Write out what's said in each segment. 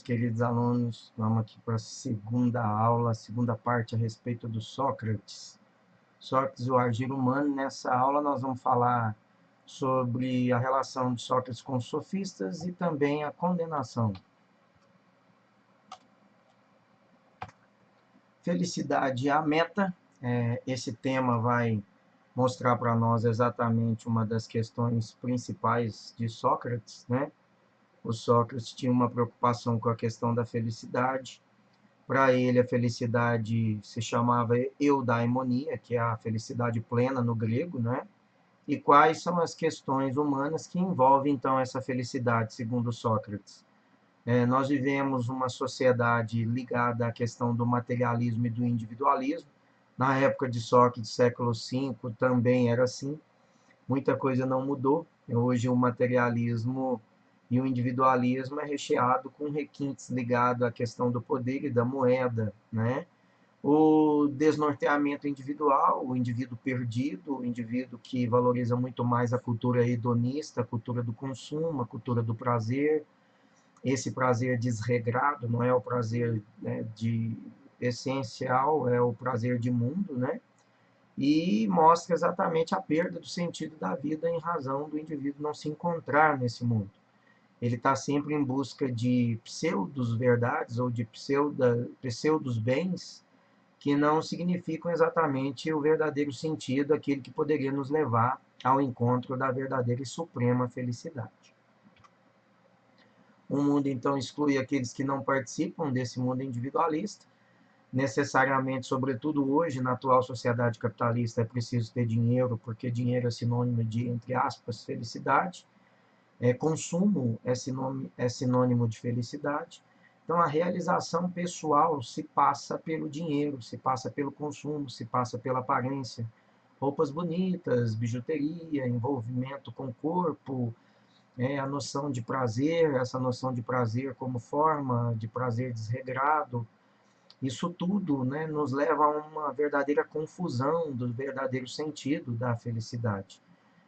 queridos alunos. Vamos aqui para a segunda aula, a segunda parte a respeito do Sócrates. Sócrates, o agir humano. Nessa aula nós vamos falar sobre a relação de Sócrates com os sofistas e também a condenação. Felicidade é a meta. Esse tema vai mostrar para nós exatamente uma das questões principais de Sócrates, né? O Sócrates tinha uma preocupação com a questão da felicidade. Para ele, a felicidade se chamava eudaimonia, que é a felicidade plena no grego, né? E quais são as questões humanas que envolvem, então, essa felicidade, segundo Sócrates? Nós vivemos uma sociedade ligada à questão do materialismo e do individualismo. Na época de Sócrates, século V, também era assim. Muita coisa não mudou. Hoje, o materialismo e o individualismo é recheado com requintes ligados à questão do poder e da moeda, né? O desnorteamento individual, o indivíduo perdido, o indivíduo que valoriza muito mais a cultura hedonista, a cultura do consumo, a cultura do prazer. Esse prazer desregrado não é o prazer, né, de essencial, é o prazer de mundo, né? E mostra exatamente a perda do sentido da vida em razão do indivíduo não se encontrar nesse mundo. Ele está sempre em busca de pseudos verdades ou de pseudos bens que não significam exatamente o verdadeiro sentido, aquele que poderia nos levar ao encontro da verdadeira e suprema felicidade. O mundo, então, exclui aqueles que não participam desse mundo individualista. Necessariamente, sobretudo hoje, na atual sociedade capitalista, é preciso ter dinheiro, porque dinheiro é sinônimo de, entre aspas, felicidade. Consumo é sinônimo de felicidade. Então, a realização pessoal se passa pelo dinheiro, se passa pelo consumo, se passa pela aparência. Roupas bonitas, bijuteria, envolvimento com o corpo, a noção de prazer, essa noção de prazer como forma de prazer desregrado. Isso tudo, né, nos leva a uma verdadeira confusão do verdadeiro sentido da felicidade.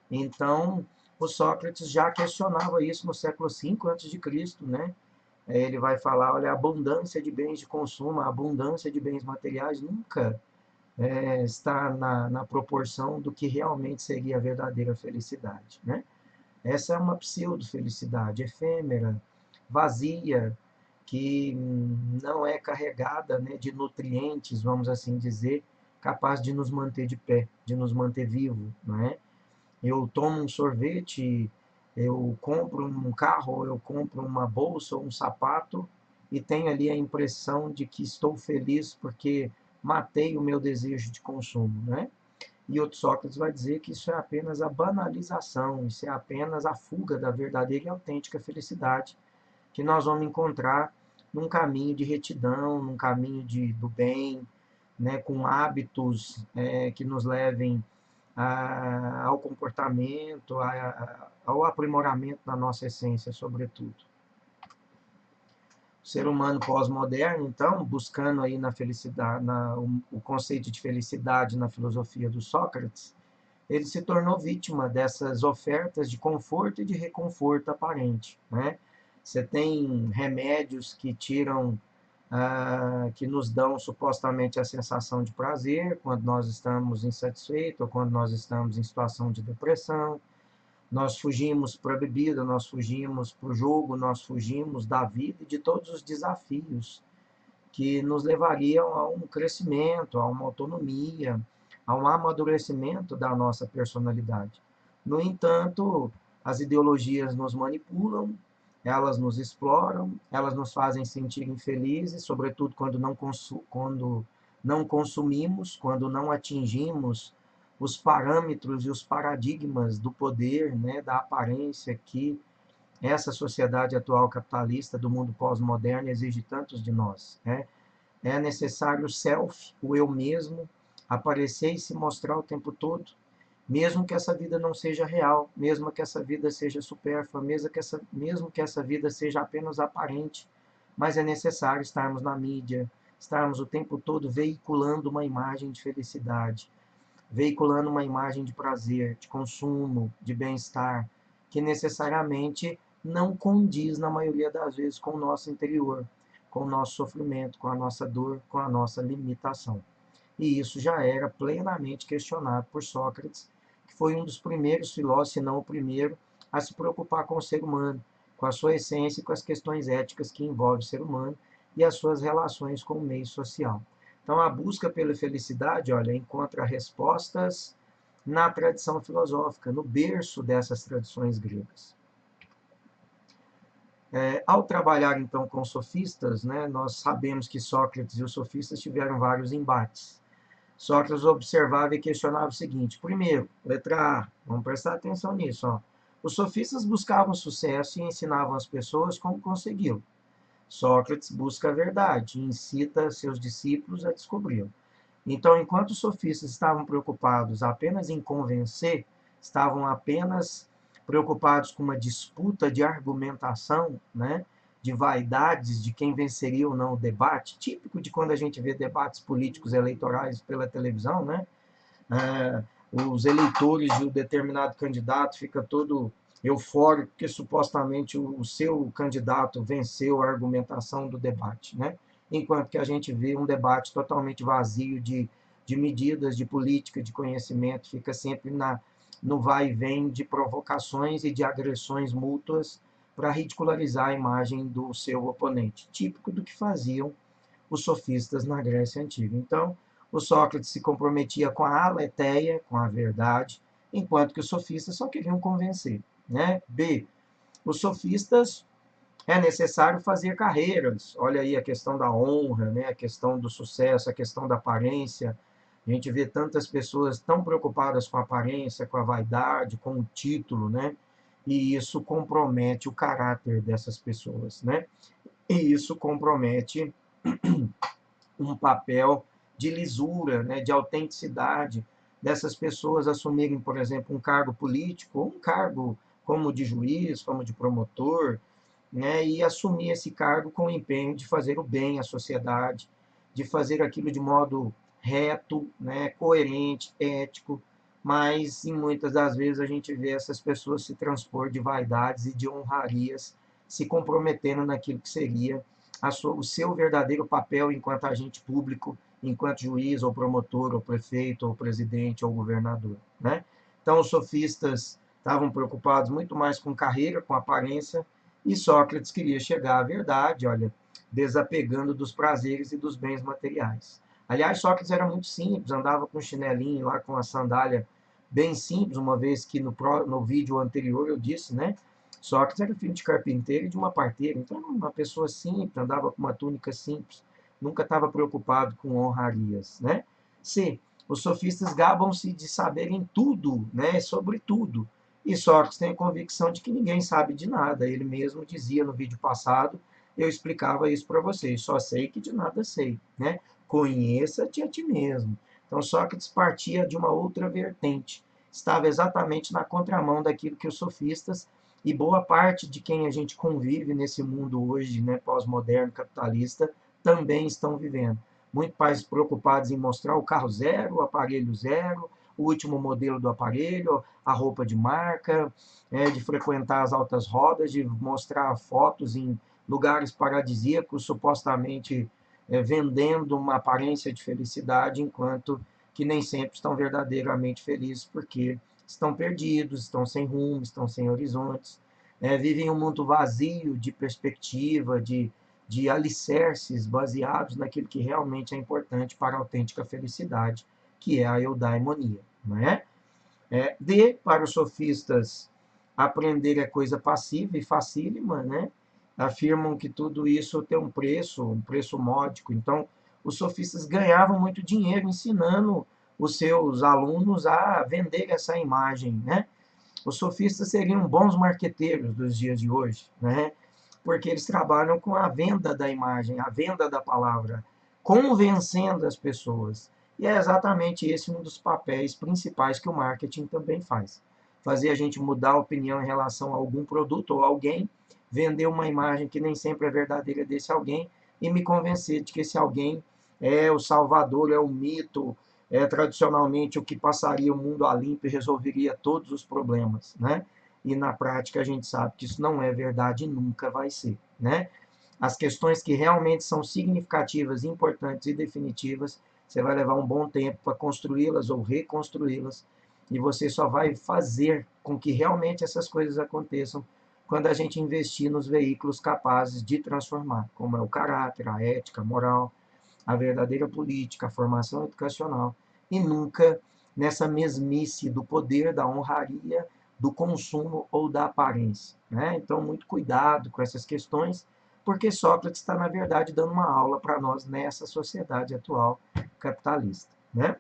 Então, o Sócrates já questionava isso no século V a.C., né? Ele vai falar, olha, a abundância de bens de consumo, a abundância de bens materiais nunca está na proporção do que realmente seria a verdadeira felicidade, né? Essa é uma pseudo-felicidade efêmera, vazia, que não é carregada, né, de nutrientes, vamos assim dizer, capaz de nos manter de pé, de nos manter vivo, não é? Eu tomo um sorvete, eu compro um carro, eu compro uma bolsa ou um sapato e tenho ali a impressão de que estou feliz porque matei o meu desejo de consumo, né? E outro Sócrates vai dizer que isso é apenas a banalização, isso é apenas a fuga da verdadeira e autêntica felicidade que nós vamos encontrar num caminho de retidão, num caminho do bem, né, com hábitos que nos levem ao comportamento, ao aprimoramento da nossa essência, sobretudo. O ser humano pós-moderno, então, buscando aí na felicidade, o conceito de felicidade na filosofia do Sócrates, ele se tornou vítima dessas ofertas de conforto e de reconforto aparente, né? Você tem remédios que tiram, que nos dão supostamente a sensação de prazer quando nós estamos insatisfeitos ou quando nós estamos em situação de depressão. Nós fugimos para a bebida, nós fugimos para o jogo, nós fugimos da vida e de todos os desafios que nos levariam a um crescimento, a uma autonomia, a um amadurecimento da nossa personalidade. No entanto, as ideologias nos manipulam, elas nos exploram, elas nos fazem sentir infelizes, sobretudo quando não consumimos, quando não atingimos os parâmetros e os paradigmas do poder, né, da aparência que essa sociedade atual capitalista do mundo pós-moderno exige tantos de nós, né? É necessário o self, o eu mesmo, aparecer e se mostrar o tempo todo, mesmo que essa vida não seja real, mesmo que essa vida seja supérflua, mesmo que essa vida seja apenas aparente, mas é necessário estarmos na mídia, estarmos o tempo todo veiculando uma imagem de felicidade, veiculando uma imagem de prazer, de consumo, de bem-estar, que necessariamente não condiz, na maioria das vezes, com o nosso interior, com o nosso sofrimento, com a nossa dor, com a nossa limitação. E isso já era plenamente questionado por Sócrates, que foi um dos primeiros filósofos, se não o primeiro, a se preocupar com o ser humano, com a sua essência e com as questões éticas que envolvem o ser humano e as suas relações com o meio social. Então, a busca pela felicidade, olha, encontra respostas na tradição filosófica, no berço dessas tradições gregas. Ao trabalhar, então, com sofistas, né, nós sabemos que Sócrates e os sofistas tiveram vários embates. Sócrates observava e questionava o seguinte: primeiro, letra A, vamos prestar atenção nisso, ó. Os sofistas buscavam sucesso e ensinavam as pessoas como consegui-lo. Sócrates busca a verdade e incita seus discípulos a descobri-la. Então, enquanto os sofistas estavam preocupados apenas em convencer, estavam apenas preocupados com uma disputa de argumentação, né, de vaidades de quem venceria ou não o debate, típico de quando a gente vê debates políticos eleitorais pela televisão, né? É, os eleitores de um determinado candidato ficam todo eufórico porque supostamente o seu candidato venceu a argumentação do debate, né? Enquanto que a gente vê um debate totalmente vazio de medidas, de política, de conhecimento, fica sempre no vai e vem de provocações e de agressões mútuas para ridicularizar a imagem do seu oponente, típico do que faziam os sofistas na Grécia Antiga. Então, o Sócrates se comprometia com a aletheia, com a verdade, enquanto que os sofistas só queriam convencer. Né? B. Os sofistas é necessário fazer carreiras. Olha aí a questão da honra, né? A questão do sucesso, a questão da aparência. A gente vê tantas pessoas tão preocupadas com a aparência, com a vaidade, com o título, né? E isso compromete o caráter dessas pessoas, né? E isso compromete um papel de lisura, né, de autenticidade dessas pessoas assumirem, por exemplo, um cargo político, ou um cargo como de juiz, como de promotor, né, e assumir esse cargo com o empenho de fazer o bem à sociedade, de fazer aquilo de modo reto, né, coerente, ético, mas em muitas das vezes a gente vê essas pessoas se transpor de vaidades e de honrarias, se comprometendo naquilo que seria o seu verdadeiro papel enquanto agente público, enquanto juiz, ou promotor, ou prefeito, ou presidente, ou governador. Né? Então, os sofistas estavam preocupados muito mais com carreira, com aparência, e Sócrates queria chegar à verdade, olha, desapegando dos prazeres e dos bens materiais. Aliás, Sócrates era muito simples, andava com um chinelinho lá, com a sandália bem simples, uma vez que no vídeo anterior eu disse, né? Sócrates era filho de carpinteiro e de uma parteira, então era uma pessoa simples, andava com uma túnica simples, nunca estava preocupado com honrarias, né? C. Os sofistas gabam-se de saberem tudo, né, sobre tudo. E Sócrates tem a convicção de que ninguém sabe de nada. Ele mesmo dizia no vídeo passado, eu explicava isso para vocês, só sei que de nada sei, né? Conheça-te a ti mesmo. Então Sócrates partia de uma outra vertente, estava exatamente na contramão daquilo que os sofistas e boa parte de quem a gente convive nesse mundo hoje, né, pós-moderno, capitalista, também estão vivendo. Muito mais preocupados em mostrar o carro zero, o aparelho zero, o último modelo do aparelho, a roupa de marca, de frequentar as altas rodas, de mostrar fotos em lugares paradisíacos, supostamente vendendo uma aparência de felicidade, enquanto que nem sempre estão verdadeiramente felizes, porque estão perdidos, estão sem rumo, estão sem horizontes, vivem um mundo vazio de perspectiva, de alicerces baseados naquilo que realmente é importante para a autêntica felicidade, que é a eudaimonia. Não é? D, para os sofistas, aprender é coisa passiva e facílima, né? Afirmam que tudo isso tem um preço módico. Então, os sofistas ganhavam muito dinheiro ensinando os seus alunos a vender essa imagem, né? Os sofistas seriam bons marqueteiros dos dias de hoje, né? Porque eles trabalham com a venda da imagem, a venda da palavra, convencendo as pessoas. E é exatamente esse um dos papéis principais que o marketing também faz. Fazer a gente mudar a opinião em relação a algum produto ou alguém, vender uma imagem que nem sempre é verdadeira desse alguém e me convencer de que esse alguém é o salvador, é o mito, tradicionalmente o que passaria o mundo a limpo e resolveria todos os problemas, né? e na prática a gente sabe que isso não é verdade e nunca vai ser, né? As questões que realmente são significativas, importantes e definitivas, você vai levar um bom tempo para construí-las ou reconstruí-las, e você só vai fazer com que realmente essas coisas aconteçam quando a gente investir nos veículos capazes de transformar, como é o caráter, a ética, a moral, a verdadeira política, a formação educacional, e nunca nessa mesmice do poder, da honraria, do consumo ou da aparência, né? Então, muito cuidado com essas questões, porque Sócrates está, na verdade, dando uma aula para nós nessa sociedade atual capitalista, né?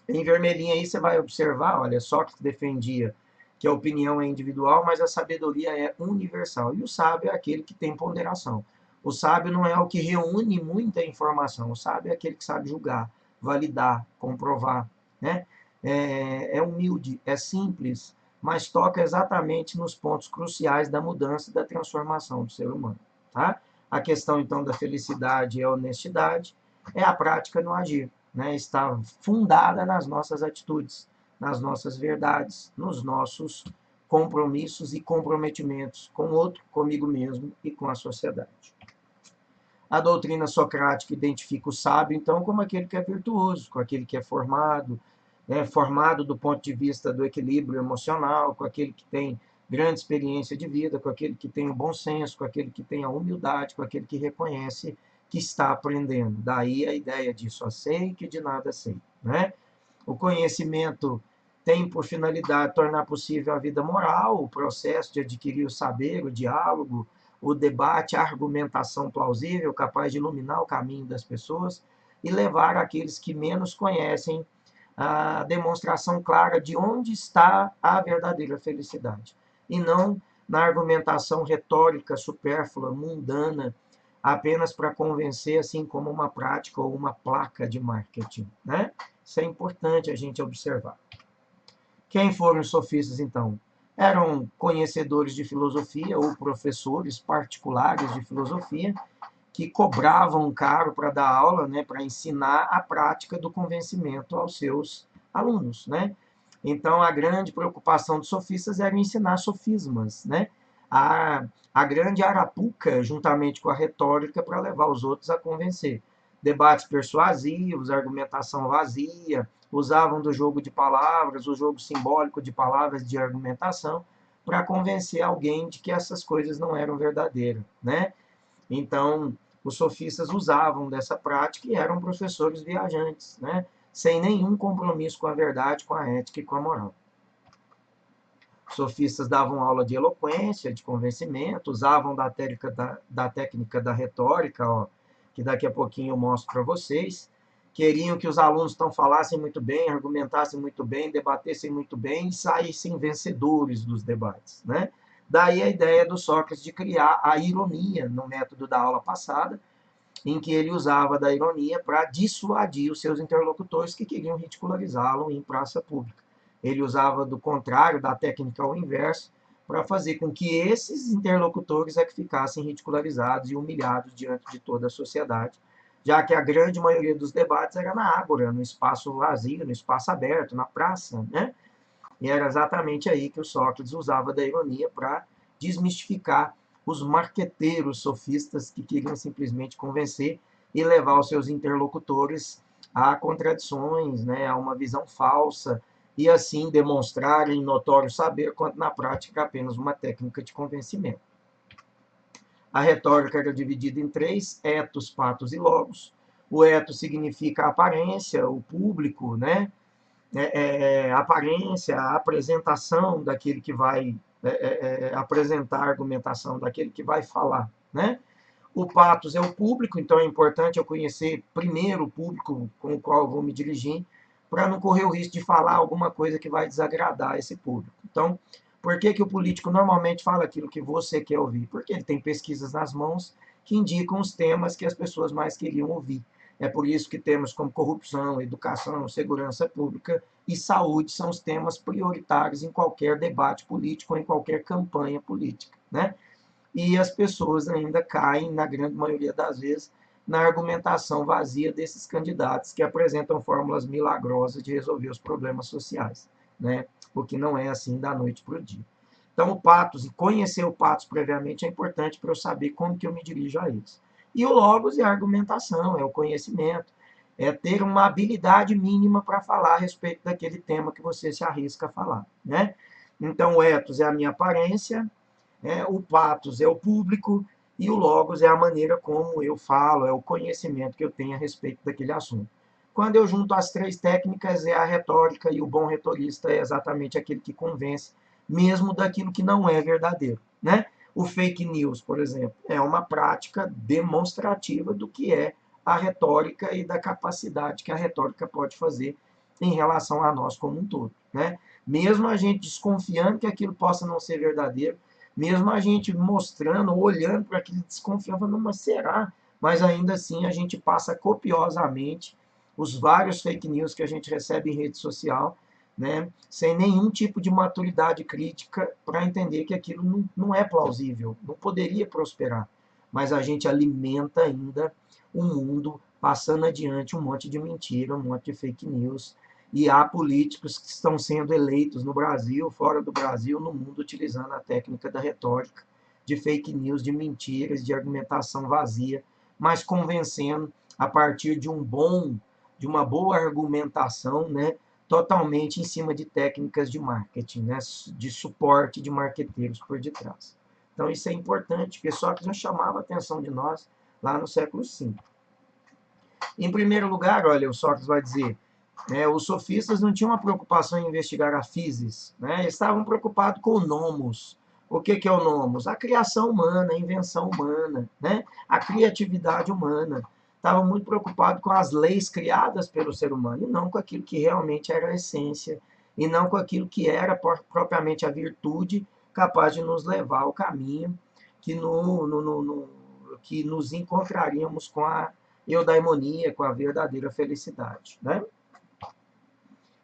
Em vermelhinho aí você vai observar, olha, Sócrates defendia que a opinião é individual, mas a sabedoria é universal. E o sábio é aquele que tem ponderação. O sábio não é o que reúne muita informação. O sábio é aquele que sabe julgar, validar, comprovar, né? É humilde, é simples, mas toca exatamente nos pontos cruciais da mudança e da transformação do ser humano, tá? A questão, então, da felicidade e a honestidade é a prática no agir, né? Está fundada nas nossas atitudes, nas nossas verdades, nos nossos compromissos e comprometimentos com o outro, comigo mesmo e com a sociedade. A doutrina socrática identifica o sábio, então, como aquele que é virtuoso, com aquele que é formado, né, formado do ponto de vista do equilíbrio emocional, com aquele que tem grande experiência de vida, com aquele que tem o bom senso, com aquele que tem a humildade, com aquele que reconhece que está aprendendo. Daí a ideia de só sei que de nada sei, né? O conhecimento tem por finalidade tornar possível a vida moral, o processo de adquirir o saber, o diálogo, o debate, a argumentação plausível, capaz de iluminar o caminho das pessoas e levar aqueles que menos conhecem a demonstração clara de onde está a verdadeira felicidade. E não na argumentação retórica, supérflua, mundana, apenas para convencer, assim como uma prática ou uma placa de marketing, né? Isso é importante a gente observar. Quem foram os sofistas, então? Eram conhecedores de filosofia ou professores particulares de filosofia que cobravam caro para dar aula, né, para ensinar a prática do convencimento aos seus alunos, né? Então, a grande preocupação dos sofistas era ensinar sofismas, né? A grande arapuca, juntamente com a retórica, para levar os outros a convencer. Debates persuasivos, argumentação vazia, usavam do jogo de palavras, o jogo simbólico de palavras de argumentação, para convencer alguém de que essas coisas não eram verdadeiras, né? Então, os sofistas usavam dessa prática e eram professores viajantes, né? Sem nenhum compromisso com a verdade, com a ética e com a moral. Os sofistas davam aula de eloquência, de convencimento, usavam da técnica da retórica, ó, que daqui a pouquinho eu mostro para vocês. Queriam que os alunos então falassem muito bem, argumentassem muito bem, debatessem muito bem e saíssem vencedores dos debates, né? Daí a ideia do Sócrates de criar a ironia no método da aula passada, em que ele usava da ironia para dissuadir os seus interlocutores que queriam ridicularizá-lo em praça pública. Ele usava do contrário, da técnica ao inverso, para fazer com que esses interlocutores é que ficassem ridicularizados e humilhados diante de toda a sociedade, já que a grande maioria dos debates era na ágora, no espaço vazio, no espaço aberto, na praça, né? E era exatamente aí que o Sócrates usava da ironia para desmistificar os marqueteiros sofistas que queriam simplesmente convencer e levar os seus interlocutores a contradições, né, a uma visão falsa, e assim demonstrarem notório saber, quando na prática apenas uma técnica de convencimento. A retórica era dividida em três: etos, patos e logos. O etos significa a aparência, o público, né? A aparência, a apresentação daquele que vai apresentar a argumentação, daquele que vai falar, né? O patos é o público, então é importante eu conhecer primeiro o público com o qual eu vou me dirigir, para não correr o risco de falar alguma coisa que vai desagradar esse público. Então, por que o político normalmente fala aquilo que você quer ouvir? Porque ele tem pesquisas nas mãos que indicam os temas que as pessoas mais queriam ouvir. É por isso que temos como corrupção, educação, segurança pública e saúde são os temas prioritários em qualquer debate político ou em qualquer campanha política, né? E as pessoas ainda caem, na grande maioria das vezes, na argumentação vazia desses candidatos que apresentam fórmulas milagrosas de resolver os problemas sociais, né? O que não é assim da noite para o dia. Então, o patos, e conhecer o patos previamente é importante para eu saber como que eu me dirijo a eles. E o logos é a argumentação, é o conhecimento, é ter uma habilidade mínima para falar a respeito daquele tema que você se arrisca a falar, né? Então, o ethos é a minha aparência, o patos é o público, e o logos é a maneira como eu falo, é o conhecimento que eu tenho a respeito daquele assunto. Quando eu junto as três técnicas, é a retórica, e o bom retorista é exatamente aquele que convence, mesmo daquilo que não é verdadeiro, né? O fake news, por exemplo, é uma prática demonstrativa do que é a retórica e da capacidade que a retórica pode fazer em relação a nós como um todo, né? Mesmo a gente desconfiando que aquilo possa não ser verdadeiro, mesmo a gente mostrando, olhando para aquilo, desconfiando, não, mas será? Mas ainda assim a gente passa copiosamente os vários fake news que a gente recebe em rede social, né, sem nenhum tipo de maturidade crítica para entender que aquilo não é plausível, não poderia prosperar. Mas a gente alimenta ainda o mundo passando adiante um monte de mentira, um monte de fake news, e há políticos que estão sendo eleitos no Brasil, fora do Brasil, no mundo, utilizando a técnica da retórica, de fake news, de mentiras, de argumentação vazia, mas convencendo a partir de uma boa argumentação, né, totalmente em cima de técnicas de marketing, né, de suporte de marqueteiros por detrás. Então isso é importante, porque Sócrates já chamava a atenção de nós lá no século V. Em primeiro lugar, olha, o Sócrates vai dizer, os sofistas não tinham uma preocupação em investigar a physis, né? Eles estavam preocupados com o nomos. O que é o nomos? A criação humana, a invenção humana, né? A criatividade humana. Estavam muito preocupados com as leis criadas pelo ser humano, e não com aquilo que realmente era a essência, e não com aquilo que era propriamente a virtude capaz de nos levar ao caminho que, que nos encontraríamos com a eudaimonia, com a verdadeira felicidade, né?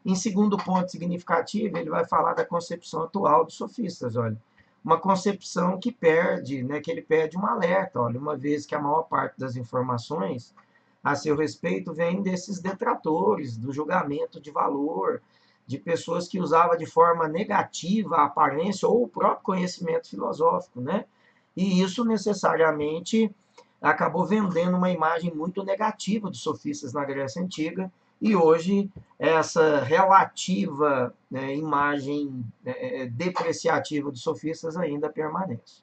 Em segundo ponto significativo, ele vai falar da concepção atual dos sofistas, olha. Uma concepção que perde, né, que ele perde um alerta, olha, uma vez que a maior parte das informações a seu respeito vem desses detratores, do julgamento de valor, de pessoas que usavam de forma negativa a aparência ou o próprio conhecimento filosófico, né? E isso necessariamente acabou vendendo uma imagem muito negativa dos sofistas na Grécia Antiga, e hoje essa relativa, né, imagem depreciativa dos sofistas ainda permanece.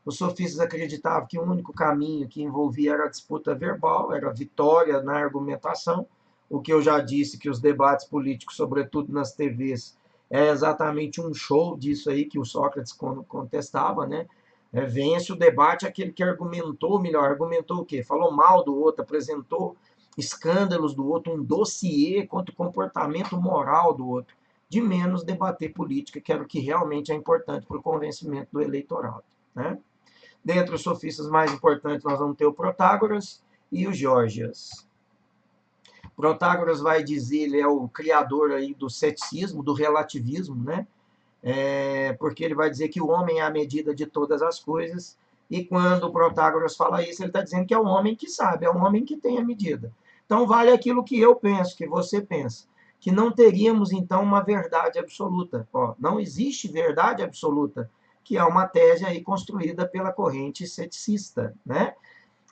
Os sofistas acreditavam que o único caminho que envolvia era a disputa verbal, era a vitória na argumentação, o que eu já disse que os debates políticos, sobretudo nas TVs, é exatamente um show disso aí que o Sócrates contestava, né? Vence o debate aquele que argumentou melhor. Argumentou o quê? Falou mal do outro, apresentou escândalos do outro, um dossiê contra o comportamento moral do outro, de menos debater política, que era o que realmente é importante para o convencimento do eleitorado, né? Dentre os sofistas mais importantes, nós vamos ter o Protágoras e o Gorgias. Protágoras vai dizer, ele é o criador aí do ceticismo, do relativismo, né? Porque ele vai dizer que o homem é a medida de todas as coisas, e quando o Protágoras fala isso, ele está dizendo que é o homem que sabe, é o homem que tem a medida. Então, vale aquilo que eu penso, que você pensa, que não teríamos, então, uma verdade absoluta. Não existe verdade absoluta, que é uma tese aí construída pela corrente ceticista, né?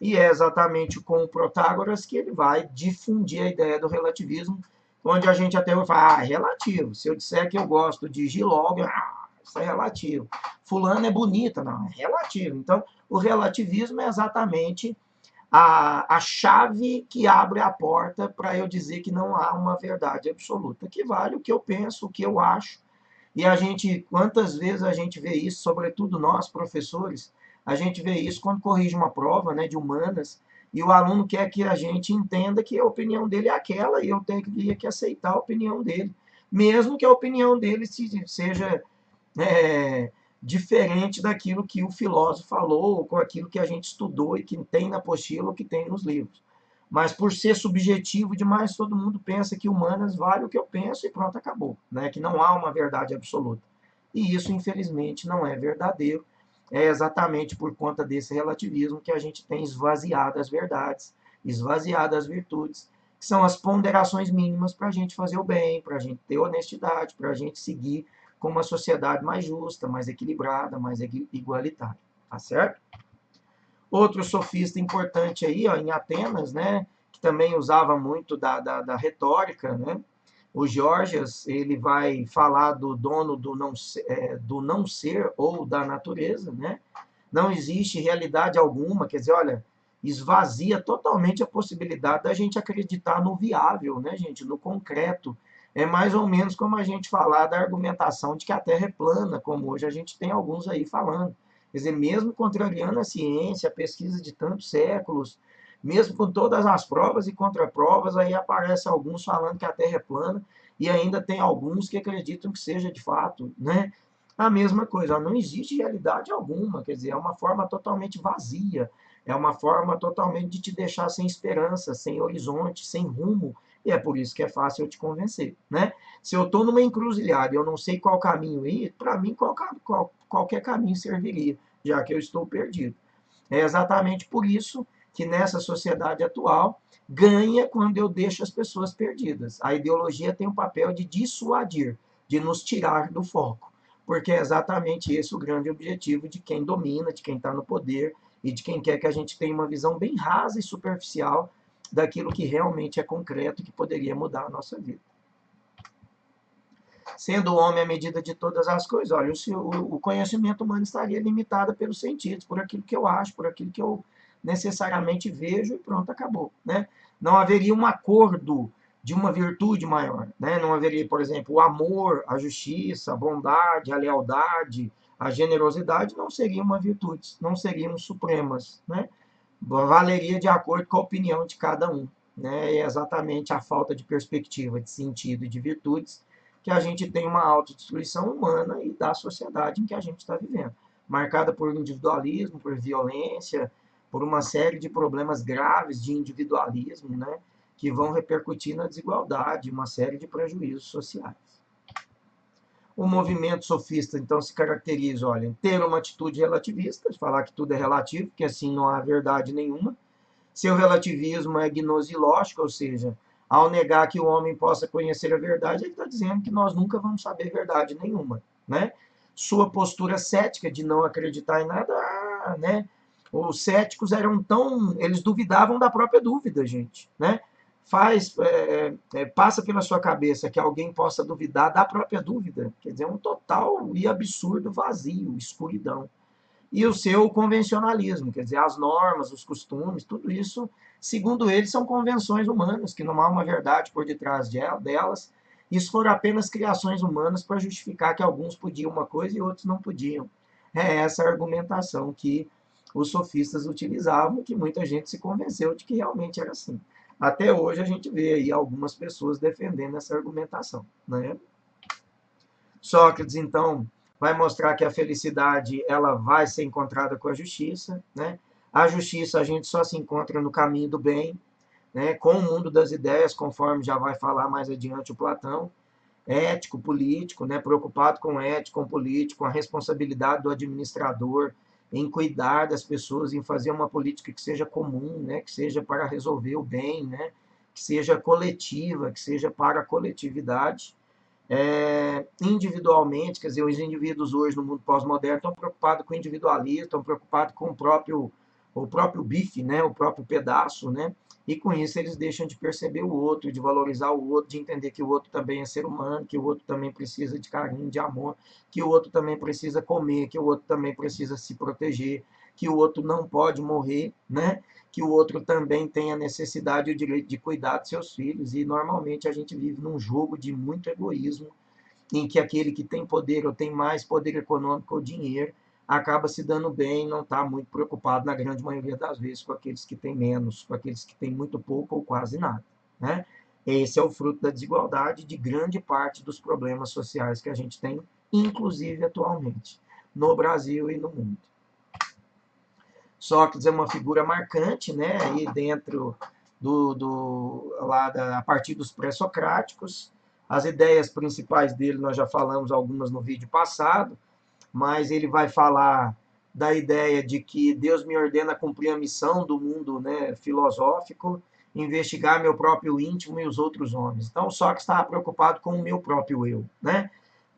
E é exatamente com o Protágoras que ele vai difundir a ideia do relativismo, onde a gente até vai falar, é relativo. Se eu disser que eu gosto de Giló, isso é relativo. Fulano é bonita, não, é relativo. Então, o relativismo é exatamente a chave que abre a porta para eu dizer que não há uma verdade absoluta, que vale o que eu penso, o que eu acho. E a gente, quantas vezes a gente vê isso, sobretudo nós, professores, a gente vê isso quando corrige uma prova, né, de humanas, e o aluno quer que a gente entenda que a opinião dele é aquela, e eu tenho que aceitar a opinião dele, mesmo que a opinião dele seja diferente daquilo que o filósofo falou, ou com aquilo que a gente estudou e que tem na apostila ou que tem nos livros. Mas por ser subjetivo demais, todo mundo pensa que humanas vale o que eu penso e pronto, acabou. Né? Que não há uma verdade absoluta. E isso, infelizmente, não é verdadeiro. É exatamente por conta desse relativismo que a gente tem esvaziado as verdades, esvaziado as virtudes, que são as ponderações mínimas para a gente fazer o bem, para a gente ter honestidade, para a gente seguir com uma sociedade mais justa, mais equilibrada, mais igualitária, tá certo? Outro sofista importante aí, ó, em Atenas, né, que também usava muito da retórica, né, o Gorgias, ele vai falar do dono do não ser ou da natureza, né? Não existe realidade alguma, quer dizer, olha, esvazia totalmente a possibilidade da gente acreditar no viável, né, gente, no concreto. É mais ou menos como a gente falar da argumentação de que a Terra é plana, como hoje a gente tem alguns aí falando. Quer dizer, mesmo contrariando a ciência, a pesquisa de tantos séculos, mesmo com todas as provas e contraprovas, aí aparece alguns falando que a Terra é plana e ainda tem alguns que acreditam que seja de fato, né? A mesma coisa, não existe realidade alguma, quer dizer, é uma forma totalmente vazia, é uma forma totalmente de te deixar sem esperança, sem horizonte, sem rumo, e é por isso que é fácil eu te convencer, né? Se eu estou numa encruzilhada e eu não sei qual caminho ir, para mim qualquer caminho serviria, já que eu estou perdido. É exatamente por isso que nessa sociedade atual ganha quando eu deixo as pessoas perdidas. A ideologia tem o papel de dissuadir, de nos tirar do foco, porque é exatamente esse o grande objetivo de quem domina, de quem está no poder e de quem quer que a gente tenha uma visão bem rasa e superficial daquilo que realmente é concreto e que poderia mudar a nossa vida. Sendo o homem a medida de todas as coisas, olha, o conhecimento humano estaria limitado pelos sentidos, por aquilo que eu acho, por aquilo que eu necessariamente vejo e pronto, acabou, né? Não haveria um acordo de uma virtude maior, né? Não haveria, por exemplo, o amor, a justiça, a bondade, a lealdade, a generosidade não seriam uma virtude, não seriam supremas, né? Valeria de acordo com a opinião de cada um, né? É exatamente a falta de perspectiva, de sentido e de virtudes que a gente tem uma autodestruição humana e da sociedade em que a gente está vivendo, marcada por individualismo, por violência, por uma série de problemas graves de individualismo, né, que vão repercutir na desigualdade, uma série de prejuízos sociais. O movimento sofista, então, se caracteriza, olha, em ter uma atitude relativista, de falar que tudo é relativo, que assim não há verdade nenhuma. Seu relativismo é gnosilógico, ou seja, ao negar que o homem possa conhecer a verdade, ele está dizendo que nós nunca vamos saber verdade nenhuma, né? Sua postura cética de não acreditar em nada, né? Os céticos eram tão, eles duvidavam da própria dúvida, gente, né? Passa pela sua cabeça que alguém possa duvidar da própria dúvida, quer dizer, um total e absurdo vazio, escuridão. E o seu convencionalismo, quer dizer, as normas, os costumes, tudo isso, segundo eles, são convenções humanas, que não há uma verdade por detrás delas. Isso foram apenas criações humanas para justificar que alguns podiam uma coisa e outros não podiam. É essa a argumentação que os sofistas utilizavam, que muita gente se convenceu de que realmente era assim. Até hoje a gente vê aí algumas pessoas defendendo essa argumentação, né? Sócrates, então, vai mostrar que a felicidade ela vai ser encontrada com a justiça, né? A justiça a gente só se encontra no caminho do bem, né? Com o mundo das ideias, conforme já vai falar mais adiante o Platão, ético, político, né? Preocupado com ético, com político, com a responsabilidade do administrador em cuidar das pessoas, em fazer uma política que seja comum, né? Que seja para resolver o bem, né? Que seja coletiva, que seja para a coletividade. Individualmente, quer dizer, os indivíduos hoje no mundo pós-moderno estão preocupados com o individualismo, estão preocupados com o próprio bife, né, o próprio pedaço, né, e com isso eles deixam de perceber o outro, de valorizar o outro, de entender que o outro também é ser humano, que o outro também precisa de carinho, de amor, que o outro também precisa comer, que o outro também precisa se proteger, que o outro não pode morrer, né, que o outro também tem a necessidade e o direito de cuidar de seus filhos. E normalmente a gente vive num jogo de muito egoísmo, em que aquele que tem poder ou tem mais poder econômico ou dinheiro acaba se dando bem e não está muito preocupado, na grande maioria das vezes, com aqueles que têm menos, com aqueles que têm muito pouco ou quase nada, né? Esse é o fruto da desigualdade de grande parte dos problemas sociais que a gente tem, inclusive atualmente, no Brasil e no mundo. Sócrates é uma figura marcante, né, aí dentro a partir dos pré-socráticos. As ideias principais dele nós já falamos algumas no vídeo passado, mas ele vai falar da ideia de que Deus me ordena cumprir a missão do mundo, né, filosófico, investigar meu próprio íntimo e os outros homens. Então, Sócrates estava preocupado com o meu próprio eu, né?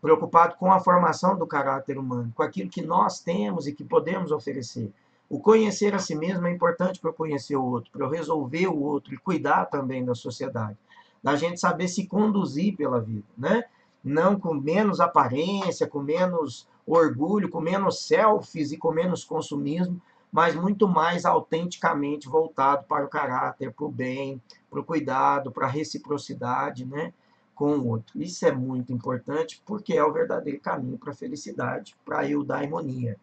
preocupado com a formação do caráter humano, com aquilo que nós temos e que podemos oferecer. O conhecer a si mesmo é importante para eu conhecer o outro, para eu resolver o outro e cuidar também da sociedade. Da gente saber se conduzir pela vida, né? Não com menos aparência, com menos orgulho, com menos selfies e com menos consumismo, mas muito mais autenticamente voltado para o caráter, para o bem, para o cuidado, para a reciprocidade, né? Com o outro. Isso é muito importante porque é o verdadeiro caminho para a felicidade, para a eudaimonia.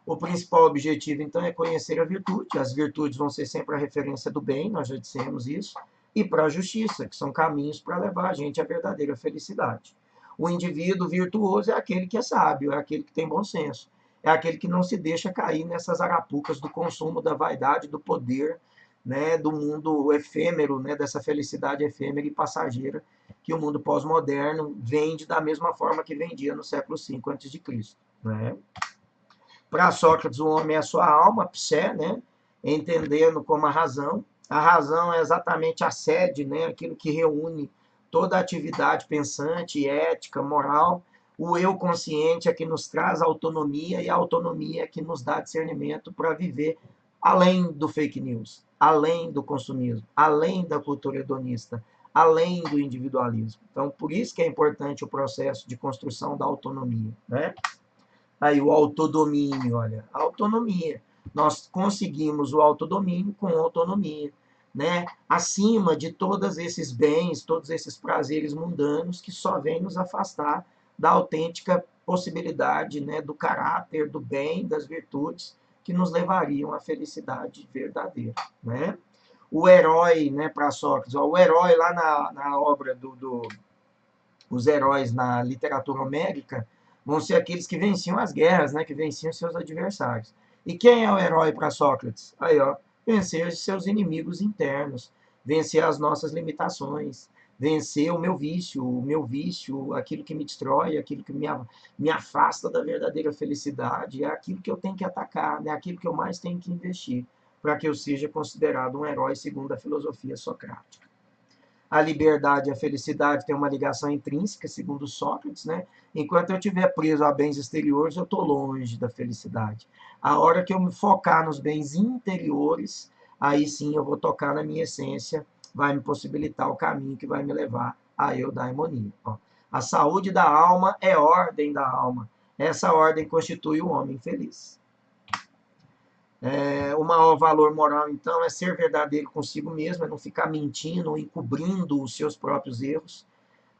O principal objetivo, então, é conhecer a virtude. As virtudes vão ser sempre a referência do bem, nós já dissemos isso, e para a justiça, que são caminhos para levar a gente à verdadeira felicidade. O indivíduo virtuoso é aquele que é sábio, é aquele que tem bom senso, é aquele que não se deixa cair nessas arapucas do consumo, da vaidade, do poder, né, do mundo efêmero, né, dessa felicidade efêmera e passageira que o mundo pós-moderno vende da mesma forma que vendia no século V a.C., né? Para Sócrates, o homem é a sua alma, psé, né? Entendendo como a razão. A razão é exatamente a sede, né? Aquilo que reúne toda a atividade pensante, ética, moral. O eu consciente é que nos traz autonomia e a autonomia é que nos dá discernimento para viver além do fake news, além do consumismo, além da cultura hedonista, além do individualismo. Então, por isso que é importante o processo de construção da autonomia, né? Aí o autodomínio, olha, autonomia. Nós conseguimos o autodomínio com autonomia, né? Acima de todos esses bens, todos esses prazeres mundanos que só vêm nos afastar da autêntica possibilidade, né, do caráter, do bem, das virtudes que nos levariam à felicidade verdadeira, né? O herói, né, para Sócrates, ó, o herói lá na obra os heróis na literatura homérica vão ser aqueles que venciam as guerras, né, que venciam seus adversários. E quem é o herói para Sócrates? Aí, ó, vencer seus inimigos internos, vencer as nossas limitações, vencer o meu vício, aquilo que me destrói, aquilo que me afasta da verdadeira felicidade, é aquilo que eu tenho que atacar, é aquilo que eu mais tenho que investir para que eu seja considerado um herói segundo a filosofia socrática. A liberdade e a felicidade têm uma ligação intrínseca, segundo Sócrates, né? Enquanto eu estiver preso a bens exteriores, eu estou longe da felicidade. A hora que eu me focar nos bens interiores, aí sim eu vou tocar na minha essência, vai me possibilitar o caminho que vai me levar à eudaimonia. Ó, a saúde da alma é ordem da alma. Essa ordem constitui o homem feliz. O maior valor moral, então, é ser verdadeiro consigo mesmo, é não ficar mentindo ou encobrindo os seus próprios erros.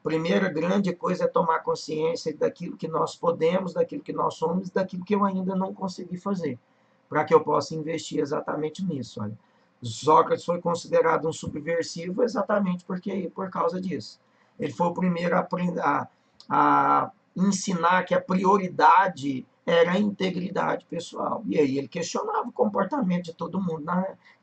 Primeira grande coisa é tomar consciência daquilo que nós podemos, daquilo que nós somos, daquilo que eu ainda não consegui fazer, para que eu possa investir exatamente nisso. Olha. Sócrates foi considerado um subversivo exatamente por causa disso. Ele foi o primeiro a ensinar que a prioridade era a integridade pessoal. E aí ele questionava o comportamento de todo mundo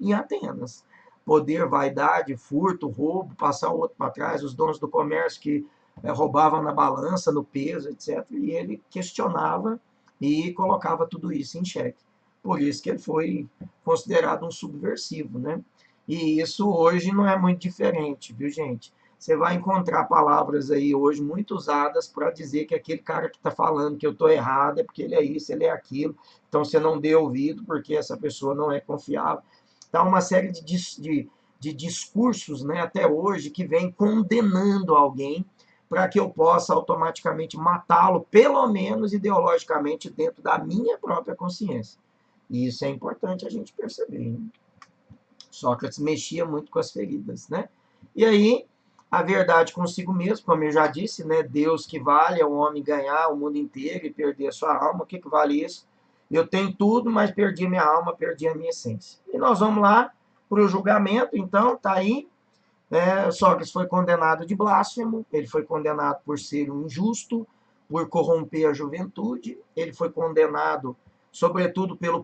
em Atenas. Poder, vaidade, furto, roubo, passar o outro para trás, os donos do comércio que roubavam na balança, no peso, etc. E ele questionava e colocava tudo isso em xeque. Por isso que ele foi considerado um subversivo, né? E isso hoje não é muito diferente, viu, gente? Você vai encontrar palavras aí hoje muito usadas para dizer que aquele cara que está falando que eu estou errado é porque ele é isso, ele é aquilo. Então você não dê ouvido porque essa pessoa não é confiável. Então, uma série de discursos, né, até hoje, que vem condenando alguém para que eu possa automaticamente matá-lo, pelo menos ideologicamente, dentro da minha própria consciência. E isso é importante a gente perceber. Hein? Sócrates mexia muito com as feridas, né? E aí, a verdade consigo mesmo, como eu já disse, né? Deus que vale é o homem ganhar o mundo inteiro e perder a sua alma. O que vale isso? Eu tenho tudo, mas perdi minha alma, perdi a minha essência. E nós vamos lá para o julgamento, então, tá aí. Sócrates foi condenado de blasfemo, ele foi condenado por ser um injusto, por corromper a juventude, ele foi condenado, sobretudo, pelo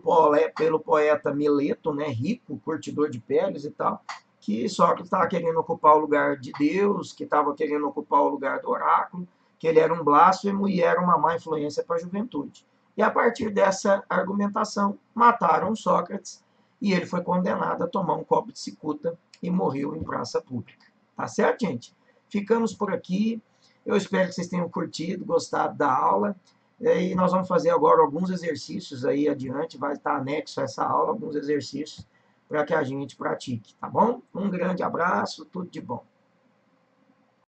poeta Mileto, né, rico, curtidor de peles e tal, que Sócrates estava querendo ocupar o lugar de Deus, que estava querendo ocupar o lugar do oráculo, que ele era um blasfemo e era uma má influência para a juventude. E a partir dessa argumentação, mataram Sócrates e ele foi condenado a tomar um copo de cicuta e morreu em praça pública. Tá certo, gente? Ficamos por aqui. Eu espero que vocês tenham curtido, gostado da aula. E nós vamos fazer agora alguns exercícios aí adiante, vai estar anexo a essa aula, alguns exercícios para que a gente pratique, tá bom? Um grande abraço, tudo de bom.